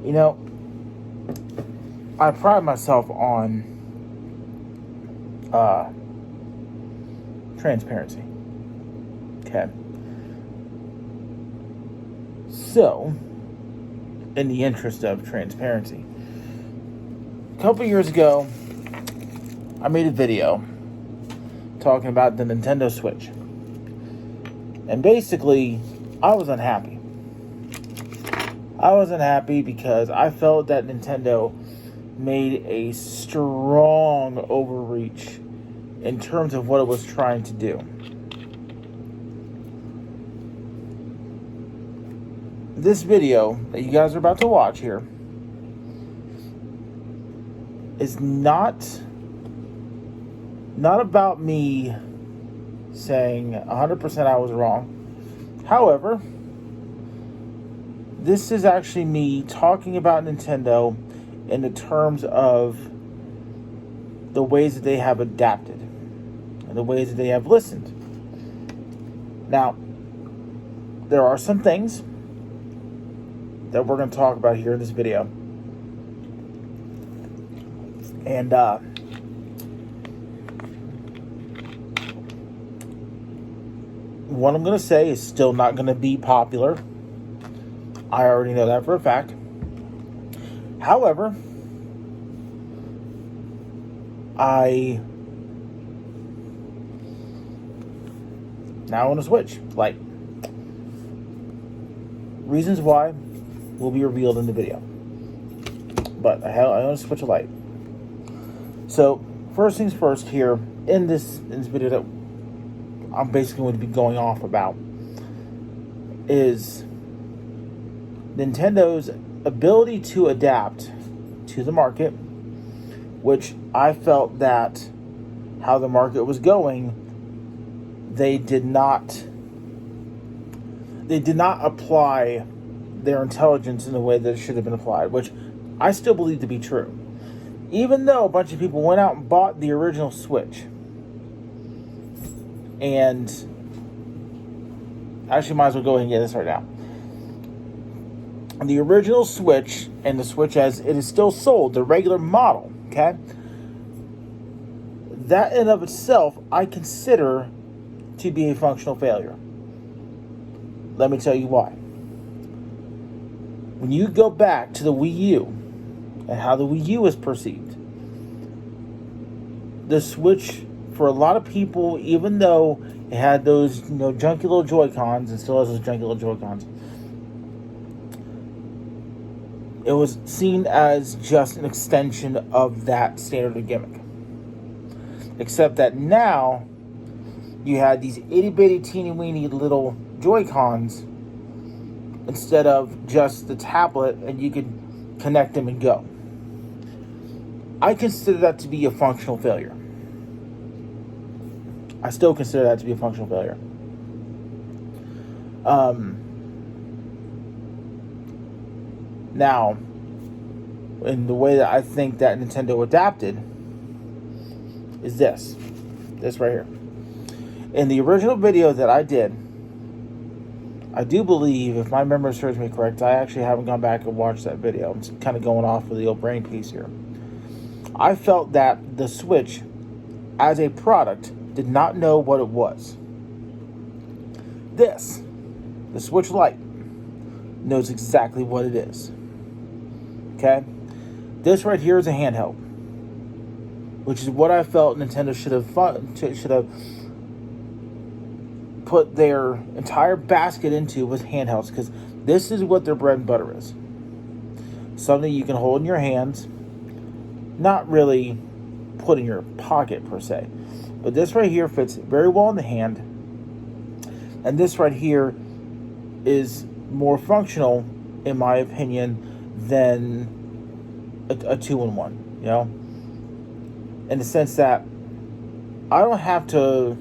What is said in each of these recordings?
You know, I pride myself on transparency. Okay. So, in the interest of transparency, a couple years ago, I made a video talking about the Nintendo Switch. And basically, I was unhappy. I was unhappy because I felt that Nintendo made a strong overreach in terms of what it was trying to do. This video that you guys are about to watch here is not about me saying 100% I was wrong. However, this is actually me talking about Nintendo in the terms of the ways that they have adapted and the ways that they have listened. Now, there are some things that we're going to talk about here in this video. And what I'm going to say is still not going to be popular. I already know that for a fact. However, I now own a Switch Lite. Reasons why will be revealed in the video. But I own a Switch Lite. So, first things first here, in this video that I'm basically going to be going off about is Nintendo's ability to adapt to the market, which I felt that how the market was going, they did not apply their intelligence in the way that it should have been applied, which I still believe to be true. Even though a bunch of people went out and bought the original Switch, and actually might as well go ahead and get this right now. The original Switch and the Switch as it is still sold, the regular model, okay? That in of itself, I consider to be a functional failure. Let me tell you why. When you go back to the Wii U and how the Wii U is perceived, the Switch, for a lot of people, even though it had those junky little Joy-Cons and still has those junky little Joy-Cons, it was seen as just an extension of that standard gimmick. Except that now, you had these itty-bitty, teeny-weeny little Joy-Cons instead of just the tablet, and you could connect them and go. I consider that to be a functional failure. I still consider that to be a functional failure. Now, in the way that I think that Nintendo adapted is this right here. In the original video that I did, I do believe, if my memory serves me correct, I actually haven't gone back and watched that video. I'm just kind of going off with the old brain piece here. I felt that the Switch, as a product, did not know what it was. This, the Switch Lite, knows exactly what it is. Okay? This right here is a handheld, which is what I felt Nintendo should have put their entire basket into, was handhelds, because this is what their bread and butter is. Something you can hold in your hands, not really put in your pocket per se, but this right here fits very well in the hand, and this right here is more functional, in my opinion, than a two-in-one, in the sense that I don't have to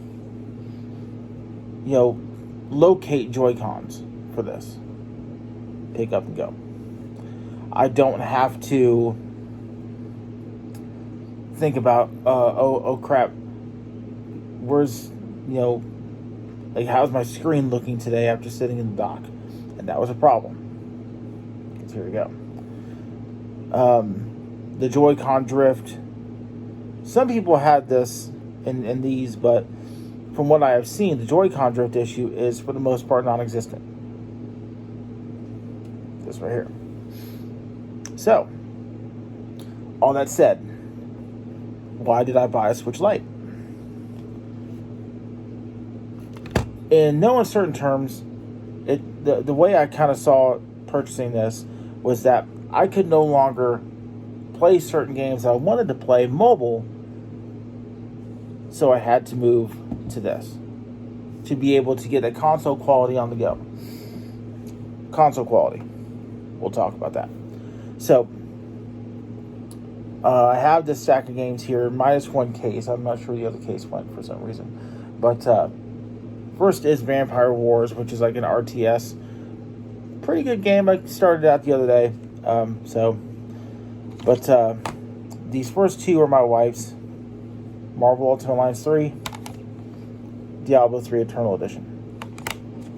locate Joy-Cons for this. Pick up and go. I don't have to think about, oh crap, where's, how's my screen looking today after sitting in the dock? And that was a problem. So here we go. The Joy-Con drift. Some people had this in these, but from what I have seen, the Joy-Con drift issue is for the most part non-existent. This right here. So, all that said, why did I buy a Switch Lite? In no uncertain terms, the way I kind of saw purchasing this was that I could no longer play certain games I wanted to play mobile, so I had to move to this to be able to get a console quality on the go. Console quality. We'll talk about that. So, I have this stack of games here, minus one case. I'm not sure the other case went for some reason. But first is Vampire Wars, which is like an RTS. Pretty good game. I started out the other day. These first two are my wife's. Marvel Ultimate Alliance 3, Diablo 3 Eternal Edition.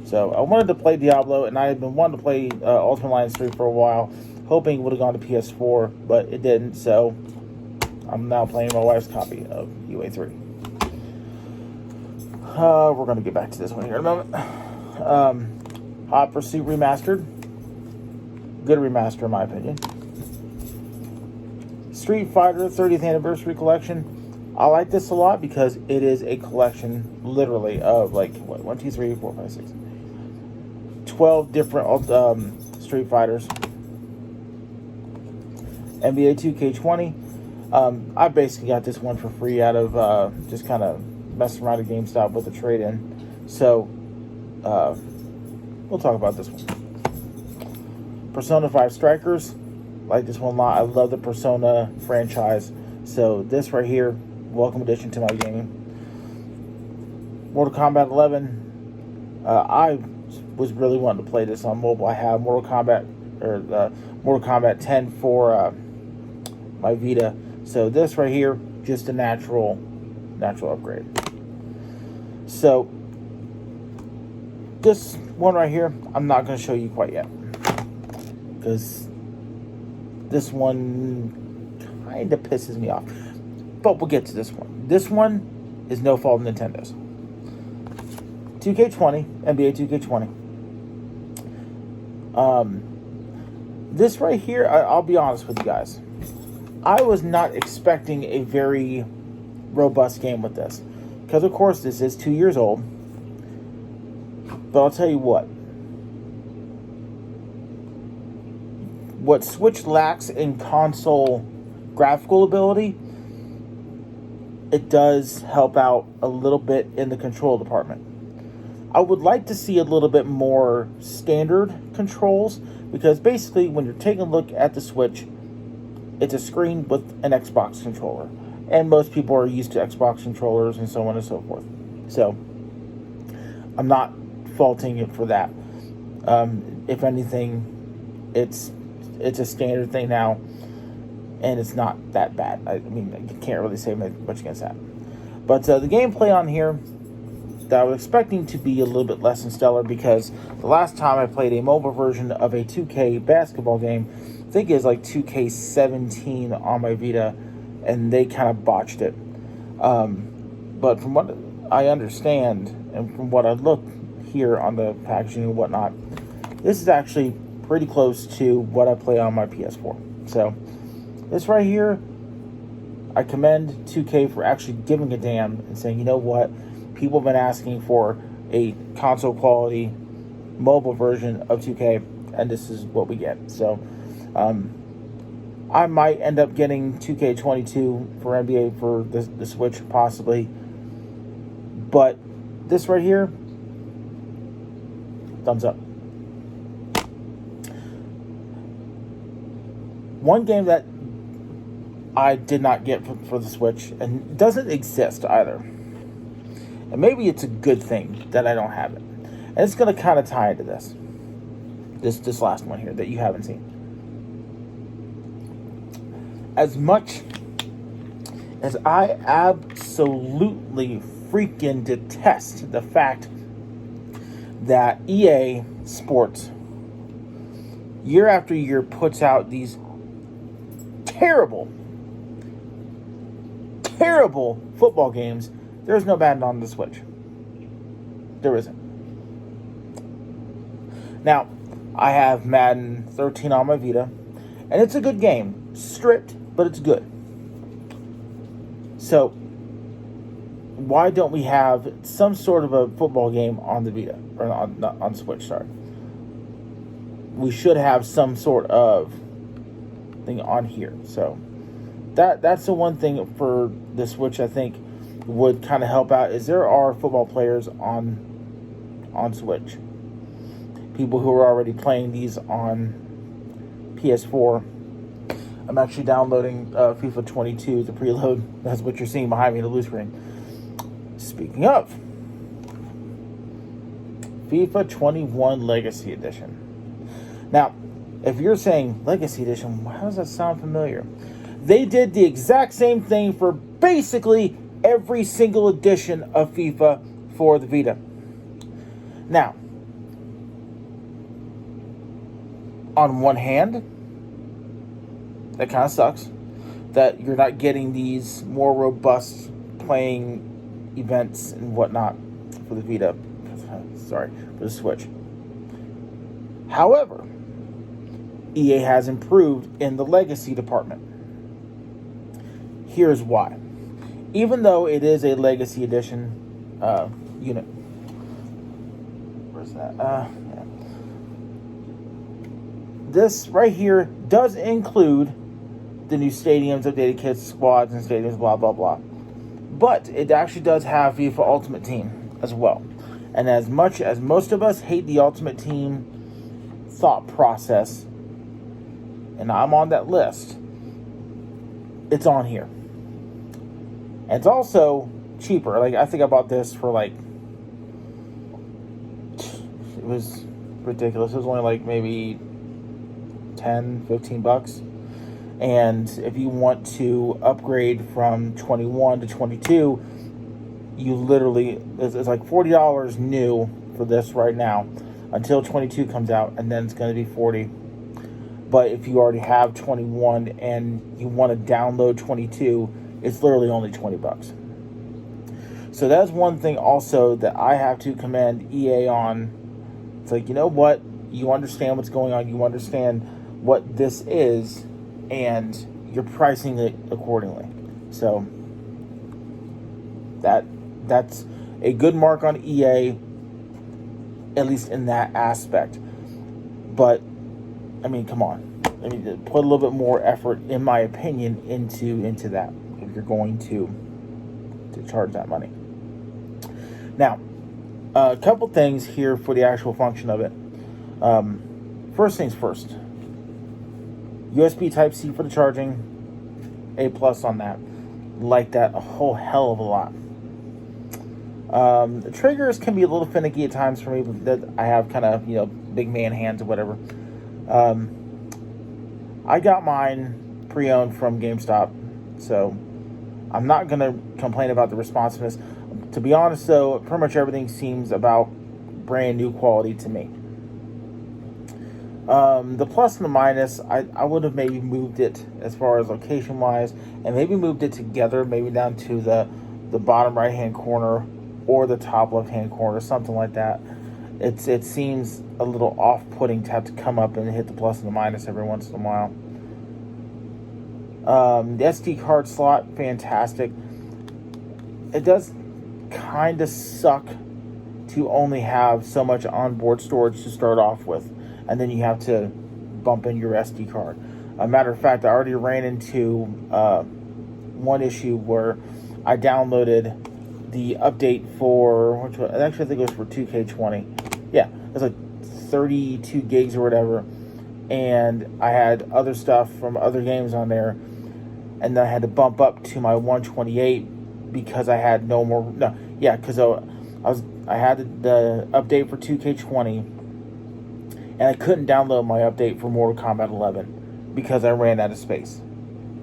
So I wanted to play Diablo, and I had been wanting to play Ultimate Alliance 3 for a while, hoping it would have gone to PS4, but it didn't, so I'm now playing my wife's copy of UA3. We're going to get back to this one here in a moment. Hot Pursuit Remastered. Good remaster, in my opinion. Street Fighter 30th Anniversary Collection. I like this a lot because it is a collection, literally, of like, 1, 2, 3, 4, 5, 6, 12 different Street Fighters. NBA 2K20. I basically got this one for free out of just kind of messing around at GameStop with a trade-in. So, we'll talk about this one. Persona 5 Strikers. Like this one a lot. I love the Persona franchise. So, this right here, welcome addition to my gaming. Mortal Kombat 11. I was really wanting to play this on mobile. I have Mortal Kombat 10 for my Vita. So this right here, just a natural upgrade. So this one right here, I'm not going to show you quite yet, because this one kind of pisses me off. But we'll get to this one. This one is no fault of Nintendo's. 2K20, NBA 2K20. This right here, I'll be honest with you guys. I was not expecting a very robust game with this. Because, of course, this is 2 years old. But I'll tell you what. What Switch lacks in console graphical ability, it does help out a little bit in the control department. I would like to see a little bit more standard controls, because basically when you're taking a look at the Switch, it's a screen with an Xbox controller. And most people are used to Xbox controllers and so on and so forth. So, I'm not faulting it for that. If anything, it's a standard thing now, and it's not that bad. I mean, you can't really say much against that. But the gameplay on here that I was expecting to be a little bit less than stellar, because the last time I played a mobile version of a 2K basketball game, I think it was like 2K17 on my Vita, and they kind of botched it. But from what I understand, and from what I looked here on the packaging and whatnot, this is actually pretty close to what I play on my PS4. So, this right here, I commend 2K for actually giving a damn and saying, you know what, people have been asking for a console quality mobile version of 2K, and this is what we get. So, I might end up getting 2K22 for NBA for the Switch, possibly. But this right here, thumbs up. One game that I did not get for the Switch, and doesn't exist either. And maybe it's a good thing that I don't have it. And it's going to kind of tie into this last one here that you haven't seen. As much as I absolutely freaking detest the fact that EA Sports year after year puts out these terrible, terrible football games, there's no Madden on the Switch. There isn't. Now, I have Madden 13 on my Vita, and it's a good game. Stripped, but it's good. So, why don't we have some sort of a football game on the Vita, or on Switch, sorry. We should have some sort of thing on here. So, that's the one thing for the Switch I think would kind of help out, is there are football players on Switch. People who are already playing these on PS4. I'm actually downloading FIFA 22, the preload. That's what you're seeing behind me in the blue screen. Speaking of, FIFA 21 Legacy Edition. Now, if you're saying Legacy Edition, how does that sound familiar? They did the exact same thing for basically every single edition of FIFA for the Vita. Now, on one hand, that kind of sucks that you're not getting these more robust playing events and whatnot for the Vita. Sorry, for the Switch. However, EA has improved in the legacy department. Here's why. Even though it is a legacy edition unit. Where's that? Yeah. This right here does include the new stadiums, updated kits, squads, and stadiums, blah, blah, blah. But it actually does have FIFA Ultimate Team as well. And as much as most of us hate the Ultimate Team thought process, and I'm on that list, it's on here. And it's also cheaper. Like, I think I bought this for like, it was ridiculous. It was only like maybe $10-15. And if you want to upgrade from 21 to 22, you literally, it's like $40 new for this right now until 22 comes out, and then it's going to be $40. But if you already have 21 and you want to download 22, it's literally only $20. So that's one thing also that I have to commend EA on. It's like, you know what? You understand what's going on. You understand what this is, and you're pricing it accordingly. So that's a good mark on EA, at least in that aspect. But I mean, come on. I mean, put a little bit more effort, in my opinion, into that if you're going to charge that money. Now, a couple things here for the actual function of it. First things first. USB Type-C for the charging. A+ on that. Like that a whole hell of a lot. The triggers can be a little finicky at times for me, but I have kind of, big man hands or whatever. I got mine pre-owned from GameStop, so I'm not going to complain about the responsiveness. To be honest, though, pretty much everything seems about brand new quality to me. The plus and the minus, I would have maybe moved it as far as location-wise, and maybe moved it together, maybe down to the bottom right-hand corner or the top left-hand corner, something like that. It seems a little off-putting to have to come up and hit the plus and the minus every once in a while. The SD card slot, fantastic. It does kind of suck to only have so much onboard storage to start off with, and then you have to bump in your SD card. A matter of fact, I already ran into one issue where I downloaded the update for, actually I think it was for 2K20. Yeah, it was like 32 gigs or whatever, and I had other stuff from other games on there, and then I had to bump up to my 128 because I had because I had the update for 2K20, and I couldn't download my update for Mortal Kombat 11 because I ran out of space.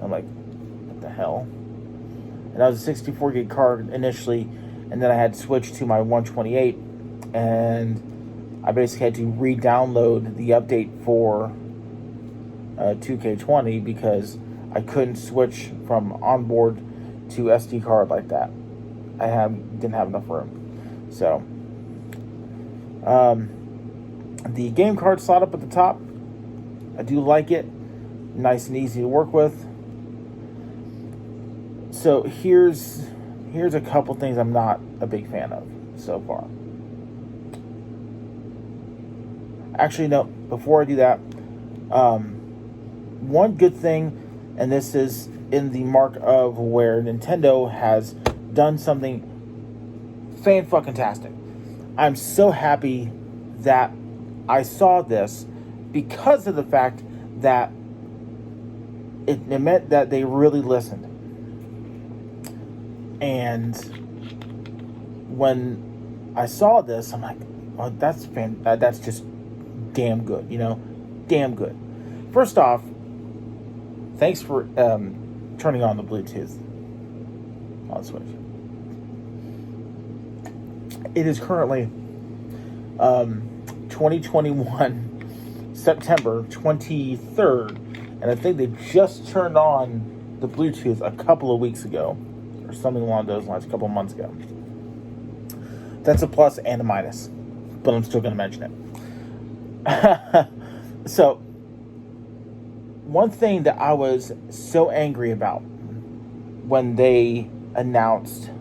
I'm like, what the hell? And that was a 64 gig card initially, and then I had to switch to my 128, and I basically had to re-download the update for 2K20 because I couldn't switch from onboard to SD card like that. Didn't have enough room. So, the game card slot up at the top, I do like it. Nice and easy to work with. So here's a couple things I'm not a big fan of so far. Actually, no. Before I do that, one good thing, and this is in the mark of where Nintendo has done something fan-fucking-tastic. I'm so happy that I saw this because of the fact that it meant that they really listened. And when I saw this, I'm like, oh, that's just damn good, damn good. First off, thanks for turning on the Bluetooth on Switch. It is currently 2021, September 23rd, and I think they just turned on the Bluetooth a couple of weeks ago, or something along those lines, a couple of months ago. That's a plus and a minus, but I'm still going to mention it. So, one thing that I was so angry about when they announced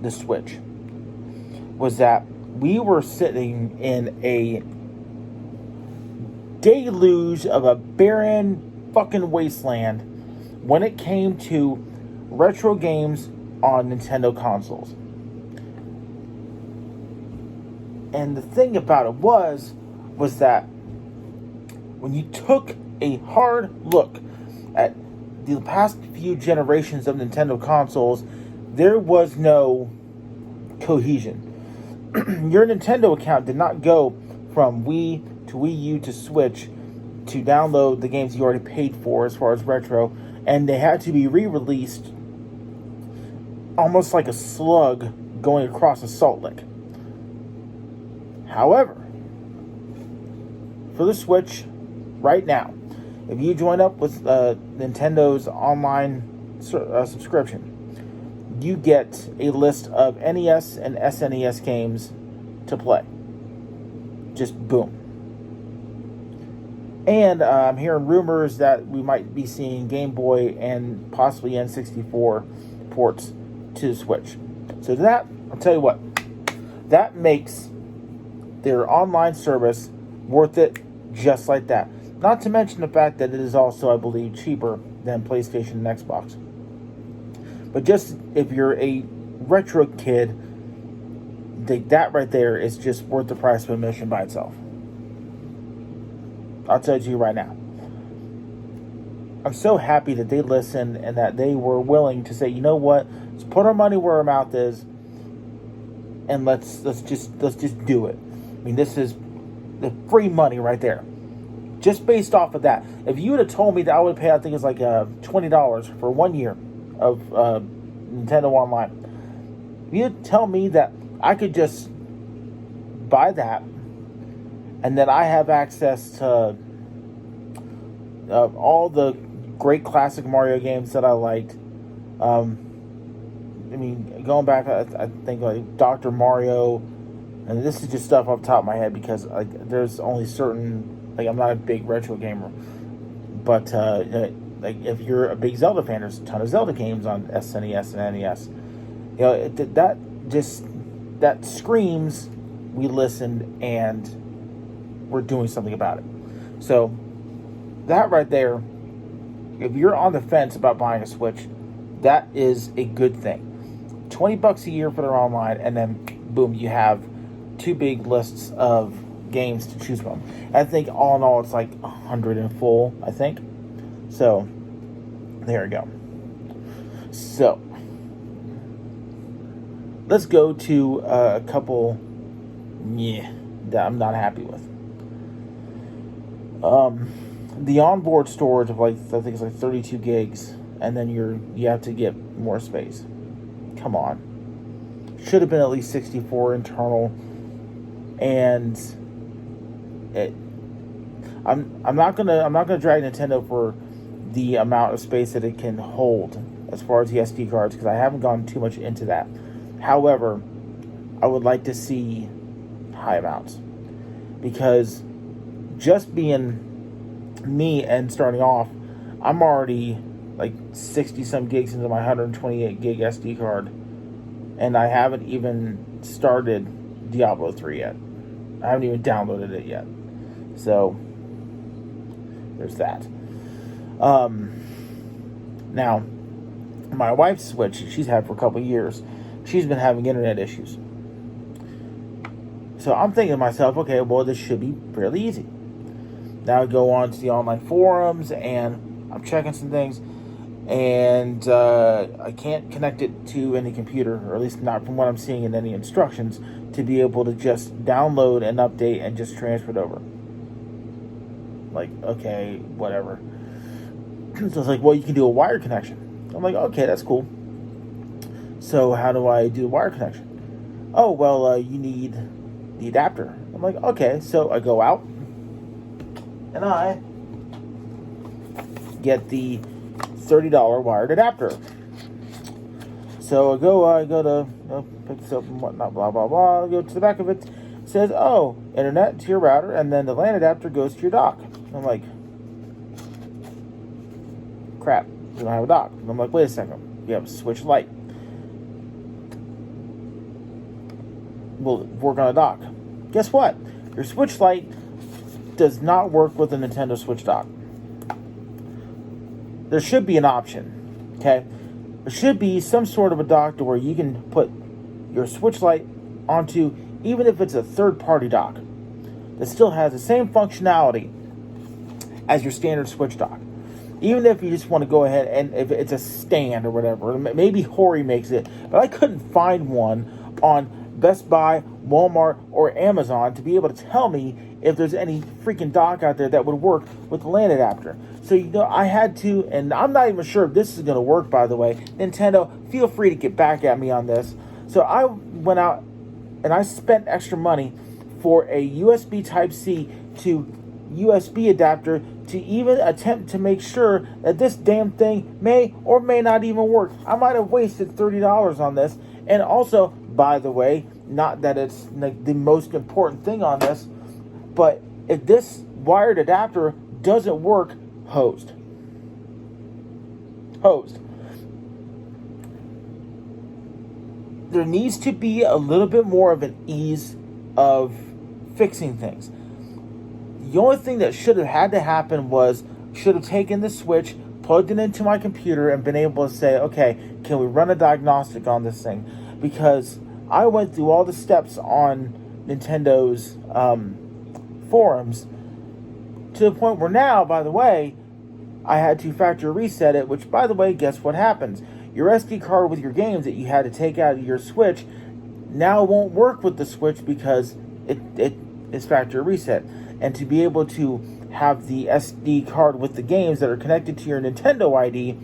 the Switch was that we were sitting in a deluge of a barren fucking wasteland when it came to retro games on Nintendo consoles. And the thing about it was that when you took a hard look at the past few generations of Nintendo consoles, there was no cohesion. Your Nintendo account did not go from Wii to Wii U to Switch to download the games you already paid for as far as retro, and they had to be re-released almost like a slug going across a salt lick. However, for the Switch, right now, if you join up with Nintendo's online subscription, you get a list of NES and SNES games to play. Just boom. And I'm hearing rumors that we might be seeing Game Boy and possibly N64 ports to the Switch. So that, I'll tell you what, that makes their online service worth it just like that. Not to mention the fact that it is also, I believe, cheaper than PlayStation and Xbox. But just if you're a retro kid, that right there is just worth the price of admission by itself. I'll tell you right now. I'm so happy that they listened and that they were willing to say, you know what, let's put our money where our mouth is, and let's just do it. I mean, this is the free money right there. Just based off of that. If you would have told me that I would pay, I think it's like $20 for 1 year of Nintendo Online. If you'd tell me that I could just buy that and that I have access to all the great classic Mario games that I liked. I mean, going back, I think like Dr. Mario, and this is just stuff off the top of my head because there's only certain, I'm not a big retro gamer, but if you're a big Zelda fan, there's a ton of Zelda games on SNES and NES. That screams we listened and we're doing something about it. So that right there, if you're on the fence about buying a Switch, that is a good thing. $20 a year for their online, and then boom, you have two big lists of games to choose from. I think all in all, it's like 100 in full, I think. So there we go. So let's go to a couple that I'm not happy with. The onboard storage of I think it's like 32 gigs, and then you have to get more space. Come on, should have been at least 64 internal, and I'm not gonna drag Nintendo for the amount of space that it can hold as far as the SD cards, because I haven't gone too much into that. However, I would like to see high amounts, because just being me and starting off, I'm already like 60 some gigs into my 128 gig SD card, and I haven't even started Diablo 3 yet. I haven't even downloaded it yet. So there's that. Now, my wife's Switch, she's had for a couple of years, she's been having internet issues. So I'm thinking to myself, okay, well, this should be fairly easy. Now I go on to the online forums, and I'm checking some things, and I can't connect it to any computer, or at least not from what I'm seeing in any instructions, to be able to just download and update and just transfer it over. Like, okay, whatever. So it's like, well, you can do a wire connection. I'm like, okay, that's cool. So how do I do a wire connection? Oh, well, you need the adapter. I'm like, okay. So I go out and I get the $30 wired adapter. So I go to pick this up and whatnot, blah, blah, blah. I go to the back of it. It says, oh, internet to your router, and then the LAN adapter goes to your dock. I'm like, crap, we don't have a dock. And I'm like, wait a second, we have a Switch Lite. Will work on a dock. Guess what? Your Switch Lite does not work with a Nintendo Switch dock. There should be an option, okay? There should be some sort of a dock to where you can put your Switch Lite onto, even if it's a third-party dock, that still has the same functionality as your standard Switch dock. Even if you just want to go ahead and if it's a stand or whatever, maybe Hori makes it, but I couldn't find one on Best Buy, Walmart, or Amazon to be able to tell me if there's any freaking dock out there that would work with the LAN adapter. So, I had to, and I'm not even sure if this is going to work, by the way. Nintendo, feel free to get back at me on this. So I went out and I spent extra money for a USB Type-C to USB adapter to even attempt to make sure that this damn thing may or may not even work. I might have wasted $30 on this. And also, by the way, not that it's like the most important thing on this, but if this wired adapter doesn't work, hosed. There needs to be a little bit more of an ease of fixing things. The only thing that should have had to happen was, should have taken the Switch, plugged it into my computer, and been able to say, okay, can we run a diagnostic on this thing? Because I went through all the steps on Nintendo's forums to the point where now, by the way, I had to factory reset it, which, by the way, guess what happens? Your SD card with your games that you had to take out of your Switch now won't work with the Switch because it is factory reset. And to be able to have the SD card with the games that are connected to your Nintendo ID,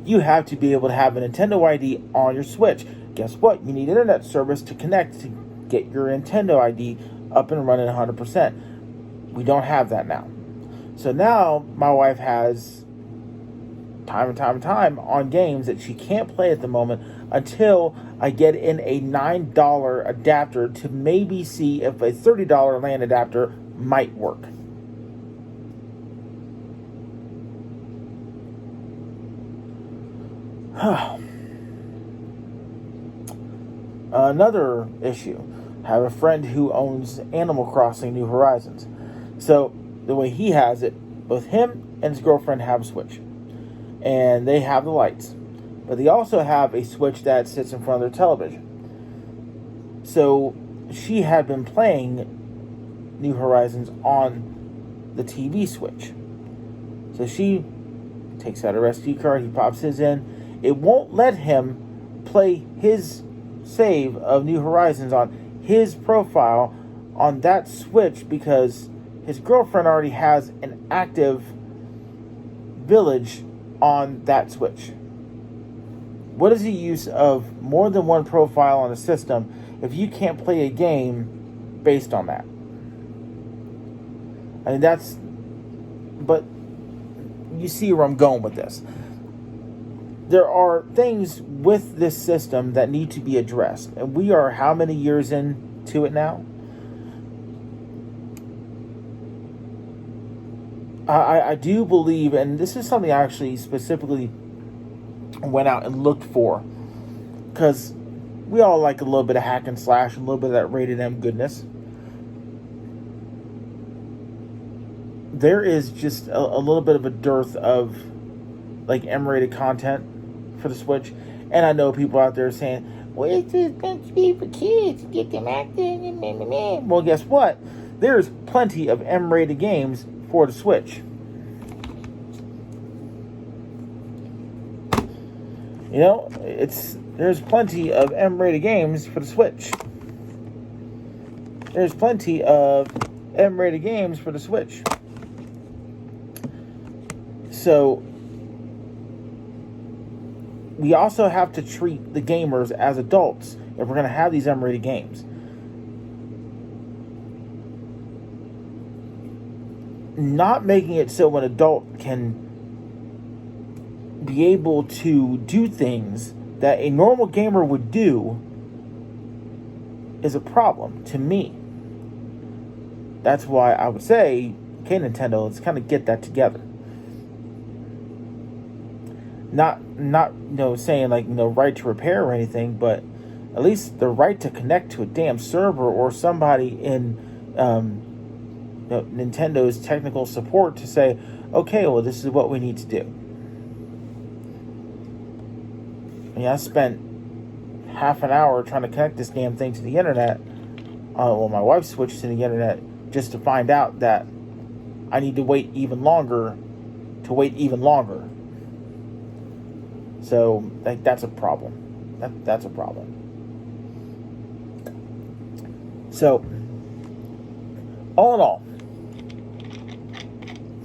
you have to be able to have a Nintendo ID on your Switch. Guess what? You need internet service to connect to get your Nintendo ID up and running 100%. We don't have that now. So now my wife has time and time on games that she can't play at the moment until I get in a $9 adapter to maybe see if a $30 LAN adapter might work. Another issue. I have a friend who owns Animal Crossing New Horizons. So the way he has it, both him and his girlfriend have a Switch. And they have the lights. But they also have a Switch that sits in front of their television. So she had been playing New Horizons on the TV Switch. So she takes out her SD card, he pops his in. It won't let him play his save of New Horizons on his profile on that Switch because his girlfriend already has an active Village on that Switch. What is the use of more than one profile on a system if you can't play a game based on that? I mean, but you see where I'm going with this. There are things with this system that need to be addressed. And we are how many years into it now? I do believe, and this is something I actually specifically went out and looked for, because we all like a little bit of hack and slash, a little bit of that rated M goodness. There is just a little bit of a dearth of like M-rated content for the Switch, and I know people out there saying, "Well, it's just meant to be for kids, get them acting." Well, guess what? There's plenty of M-rated games for the Switch. You know, there's plenty of M-rated games for the Switch. There's plenty of M-rated games for the Switch. So we also have to treat the gamers as adults if we're going to have these M-rated games. Not making it so an adult can be able to do things that a normal gamer would do is a problem to me. That's why I would say, okay, Nintendo, let's kind of get that together. Not saying like right to repair or anything, but at least the right to connect to a damn server or somebody in Nintendo's technical support to say, okay, well, this is what we need to do. I spent half an hour trying to connect this damn thing to the internet. My wife switched to the internet just to find out that I need to wait even longer to wait even longer. So, like, that's a problem. That's a problem. So, all in all,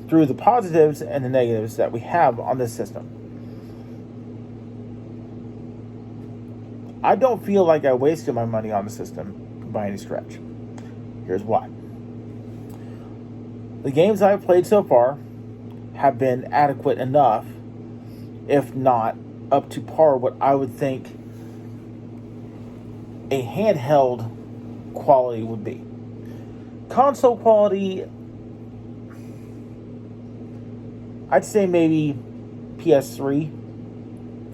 through the positives and the negatives that we have on this system, I don't feel like I wasted my money on the system by any stretch. Here's why. The games I've played so far have been adequate enough, if not up to par, what I would think a handheld quality would be. Console quality, I'd say maybe PS3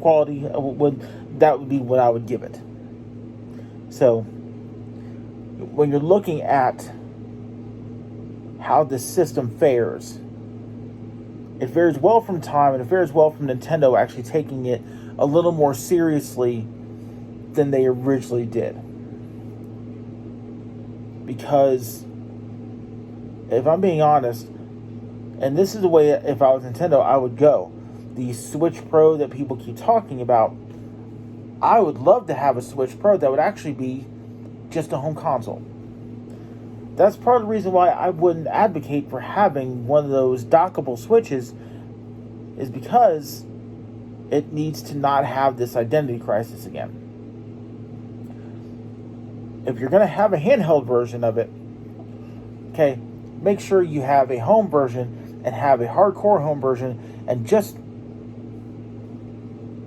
quality that would be what I would give it. So when you're looking at how the system fares, it fares well from time, and it fares well from Nintendo actually taking it a little more seriously than they originally did. Because if I'm being honest, and this is the way if I was Nintendo I would go, the Switch Pro that people keep talking about, I would love to have a Switch Pro that would actually be just a home console. That's part of the reason why I wouldn't advocate for having one of those dockable Switches, is because it needs to not have this identity crisis again. If you're going to have a handheld version of it, okay, make sure you have a home version and have a hardcore home version, and just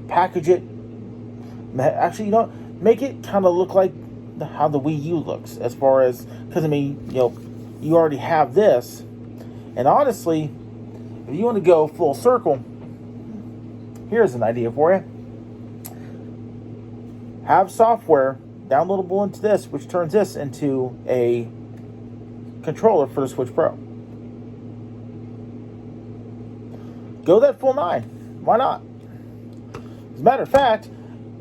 package it. Actually, make it kind of look like how the Wii U looks, as far as, because you already have this, and honestly, if you want to go full circle, here's an idea for you. Have software downloadable into this, which turns this into a controller for the Switch Pro. Go that full 9. Why not? As a matter of fact,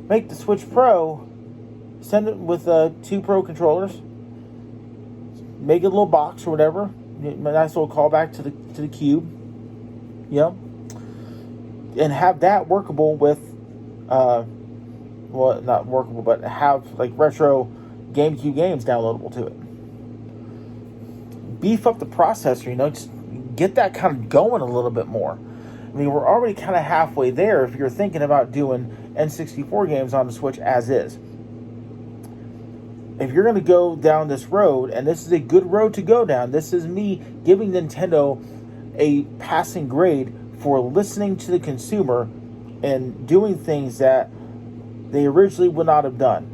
make the Switch Pro, send it with 2 Pro controllers, make it a little box or whatever, a nice little callback to the Cube, and have that workable with, well, not workable, but have like retro GameCube games downloadable to it. Beef up the processor, just get that kind of going a little bit more. I mean, we're already kind of halfway there if you're thinking about doing N64 games on the Switch as is. If you're going to go down this road, and this is a good road to go down, this is me giving Nintendo a passing grade for listening to the consumer and doing things that they originally would not have done.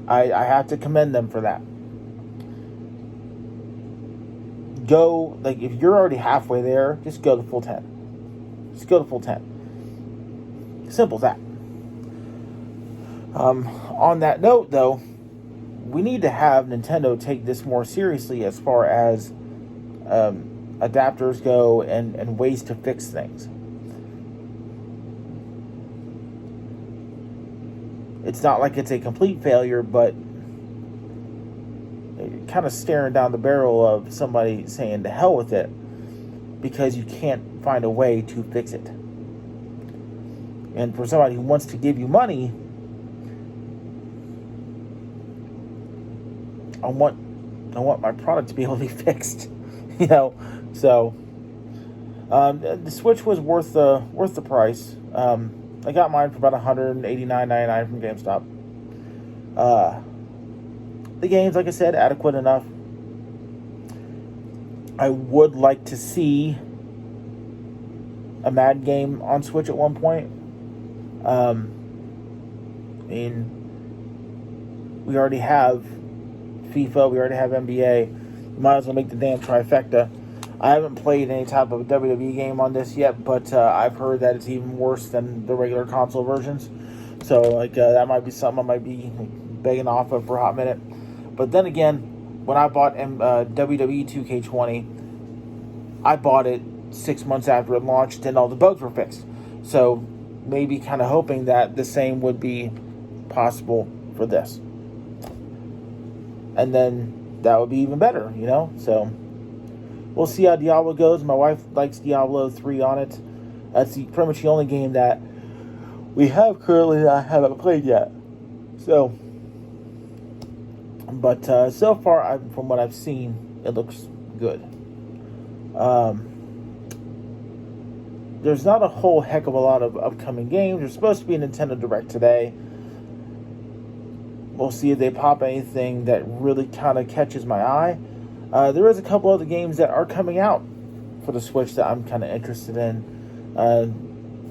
I have to commend them for that. Go, like, if you're already halfway there, just go to full 10. Just go to full 10. Simple as that. On that note, though, we need to have Nintendo take this more seriously as far as adapters go and ways to fix things. It's not like it's a complete failure, but kind of staring down the barrel of somebody saying to hell with it because you can't find a way to fix it. And for somebody who wants to give you money, I want my product to be able to be fixed, So the Switch was worth the price. I got mine for about $189.99 from GameStop. The game's, like I said, adequate enough. I would like to see a Madden game on Switch at one point. We already have FIFA, we already have NBA. You might as well make the damn trifecta. I haven't played any type of WWE game on this yet, but I've heard that it's even worse than the regular console versions. So, that might be something I might be begging off of for a hot minute. But then again, when I bought WWE 2K20, I bought it 6 months after it launched and all the bugs were fixed. So, maybe kind of hoping that the same would be possible for this. And then that would be even better, So, we'll see how Diablo goes. My wife likes Diablo 3 on it. That's pretty much the only game that we have currently that I haven't played yet. So, but so far, from what I've seen, it looks good. There's not a whole heck of a lot of upcoming games. There's supposed to be a Nintendo Direct today. We'll see if they pop anything that really kind of catches my eye. There is a couple other games that are coming out for the Switch that I'm kind of interested in.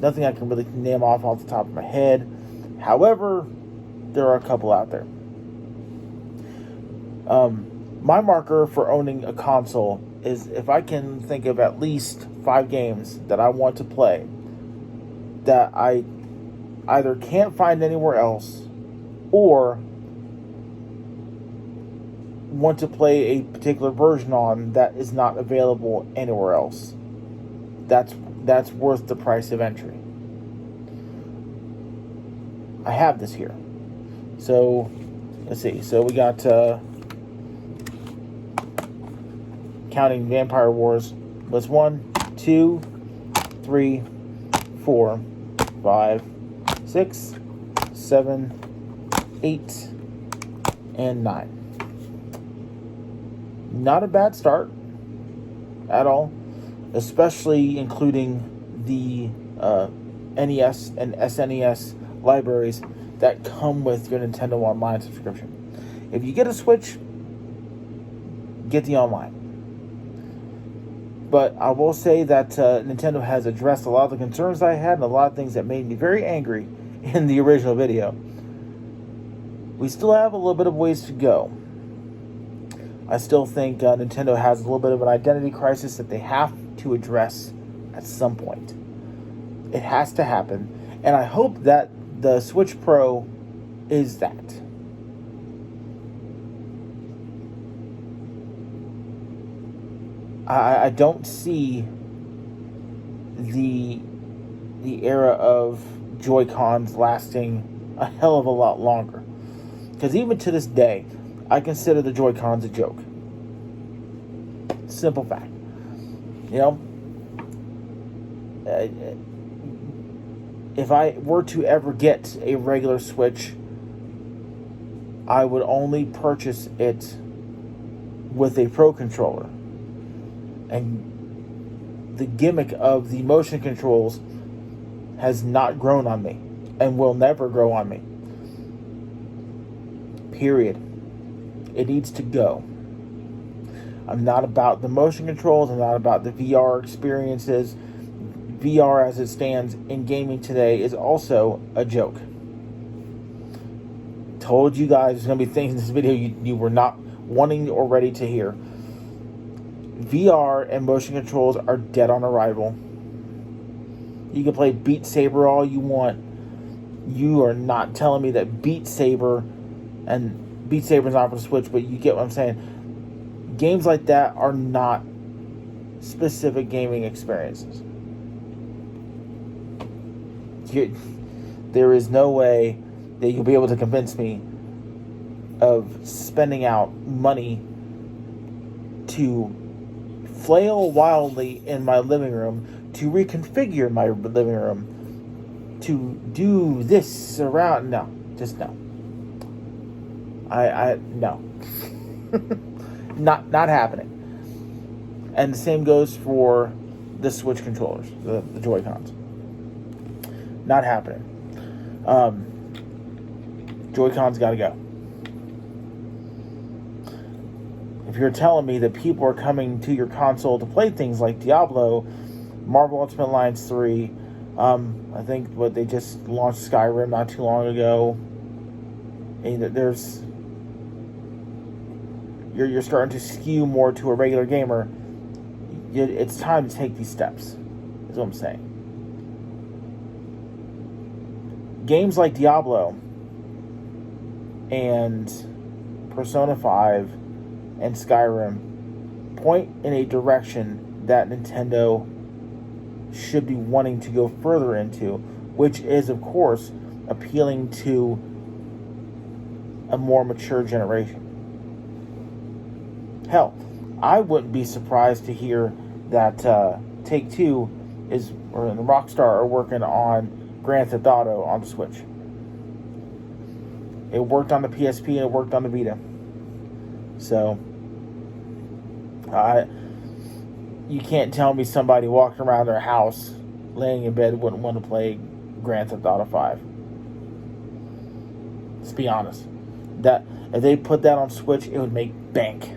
Nothing I can really name off the top of my head. However, there are a couple out there. My marker for owning a console is if I can think of at least 5 games that I want to play that I either can't find anywhere else or want to play a particular version on that is not available anywhere else. That's worth the price of entry. I have this here. So, let's see. So we got, counting Vampire Wars, was 1, 2, 3, 4, 5, 6, 7, 8, and 9. Not a bad start at all, especially including the NES and SNES libraries that come with your Nintendo Online subscription. If you get a Switch, get the online. But I will say that Nintendo has addressed a lot of the concerns I had and a lot of things that made me very angry in the original video. We still have a little bit of ways to go. I still think Nintendo has a little bit of an identity crisis that they have to address at some point. It has to happen. And I hope that the Switch Pro is that. I don't see the era of Joy-Cons lasting a hell of a lot longer. Because even to this day, I consider the Joy-Cons a joke. Simple fact. If I were to ever get a regular Switch, I would only purchase it with a Pro controller. And the gimmick of the motion controls has not grown on me and will never grow on me. Period. It needs to go. I'm not about the motion controls. I'm not about the VR experiences. VR as it stands in gaming today is also a joke. Told you guys there's going to be things in this video you were not wanting or ready to hear. VR and motion controls are dead on arrival. You can play Beat Saber all you want. You are not telling me that Beat Saber, and Beat Saber's not for the Switch, but you get what I'm saying. Games like that are not specific gaming experiences. There is no way that you'll be able to convince me of spending out money to flail wildly in my living room, to reconfigure my living room, to do this around. No, just no. No. Not happening. And the same goes for the Switch controllers, the Joy-Cons. Not happening. Joy-Cons gotta go. If you're telling me that people are coming to your console to play things like Diablo, Marvel Ultimate Alliance 3, I think they just launched Skyrim not too long ago. And you're starting to skew more to a regular gamer. It's time to take these steps, is what I'm saying. Games like Diablo and Persona 5 and Skyrim point in a direction that Nintendo should be wanting to go further into, which is, of course, appealing to a more mature generation. Hell, I wouldn't be surprised to hear that Take-Two or Rockstar are working on Grand Theft Auto on the Switch. It worked on the PSP and it worked on the Vita. So, you can't tell me somebody walking around their house, laying in bed, wouldn't want to play Grand Theft Auto 5. Let's be honest. That if they put that on Switch, it would make bank.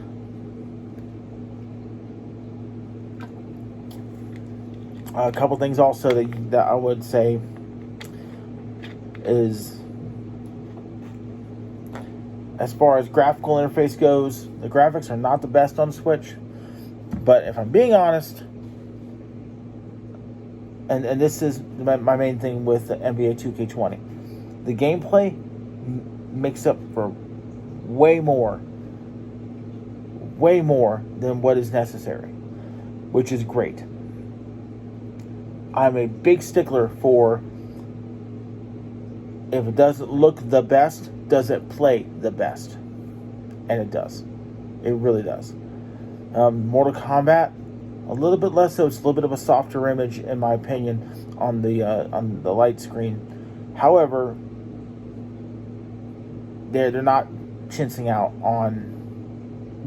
A couple things also that I would say is, as far as graphical interface goes, the graphics are not the best on Switch. But if I'm being honest, and this is my main thing with the NBA 2K20, the gameplay makes up for way more than what is necessary, which is great. I'm a big stickler for, if it doesn't look the best, does it play the best? And it does. It really does. Mortal Kombat, a little bit less so. It's a little bit of a softer image, in my opinion, on the light screen. However, they're not chinsing out on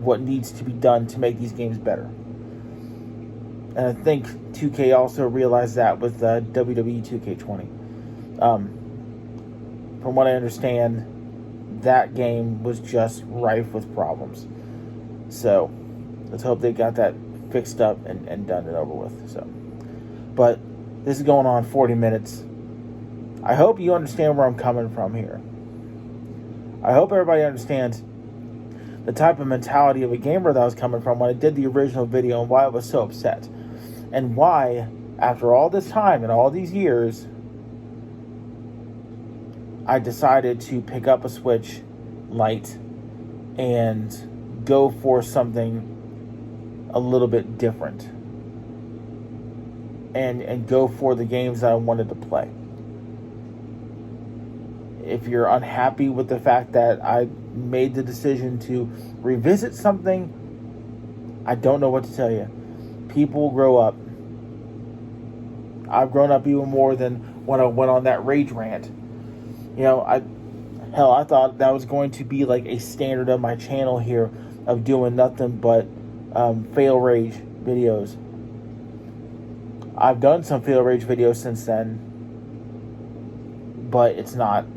what needs to be done to make these games better. And I think 2K also realized that with WWE 2K20. From what I understand, that game was just rife with problems. So, let's hope they got that fixed up and done and over with. So, but this is going on 40 minutes. I hope you understand where I'm coming from here. I hope everybody understands the type of mentality of a gamer that I was coming from when I did the original video, and why I was so upset. And why, after all this time and all these years, I decided to pick up a Switch Lite and go for something a little bit different. And go for the games that I wanted to play. If you're unhappy with the fact that I made the decision to revisit something, I don't know what to tell you. People grow up. I've grown up even more than when I went on that rage rant. You know, I thought that was going to be like a standard of my channel here, of doing nothing but fail rage videos. I've done some fail rage videos since then, but it's not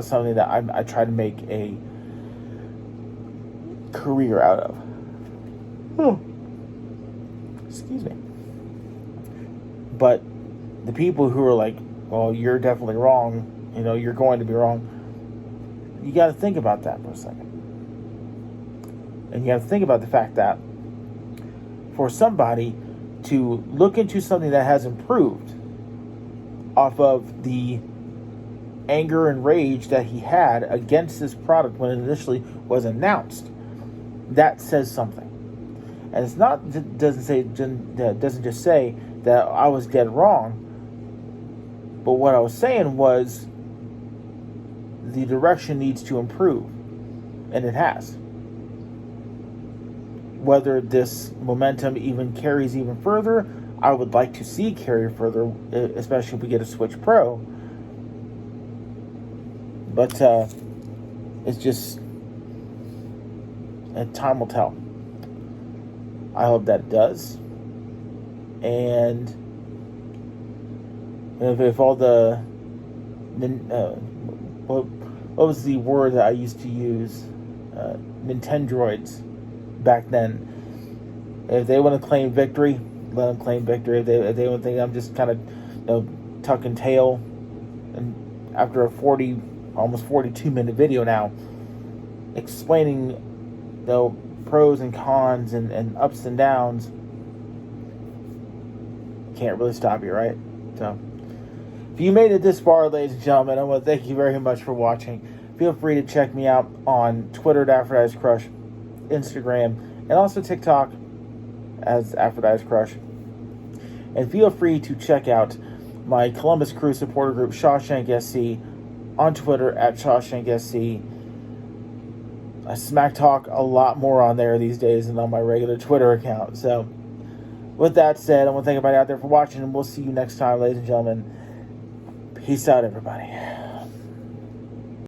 something that I try to make a career out of. Oh, excuse me. But the people who are like, well, you're definitely wrong, you're going to be wrong, you got to think about that for a second. And you got to think about the fact that for somebody to look into something that has improved off of the anger and rage that he had against this product when it initially was announced, that says something. And it's not, doesn't just say that I was dead wrong, but what I was saying was the direction needs to improve, and it has. Whether this momentum even carries even further, I would like to see carry further, especially if we get a Switch Pro. But it's just, time will tell. I hope that it does. And if all the what was the word that I used to use? Nintendroids back then. If they want to claim victory, let them claim victory. If they want to think I'm just kind of tucking tail, and after a almost 42-minute video now, explaining the pros and cons and ups and downs, can't really stop you, right? So, if you made it this far, ladies and gentlemen, I want to thank you very much for watching. Feel free to check me out on Twitter at Aphrodite's Crush, Instagram, and also TikTok as Aphrodite's Crush. And feel free to check out my Columbus Crew supporter group, Shawshank SC, on Twitter at Shawshank SC. I smack talk a lot more on there these days than on my regular Twitter account. So, with that said, I want to thank everybody out there for watching, and we'll see you next time, ladies and gentlemen. Peace out, everybody.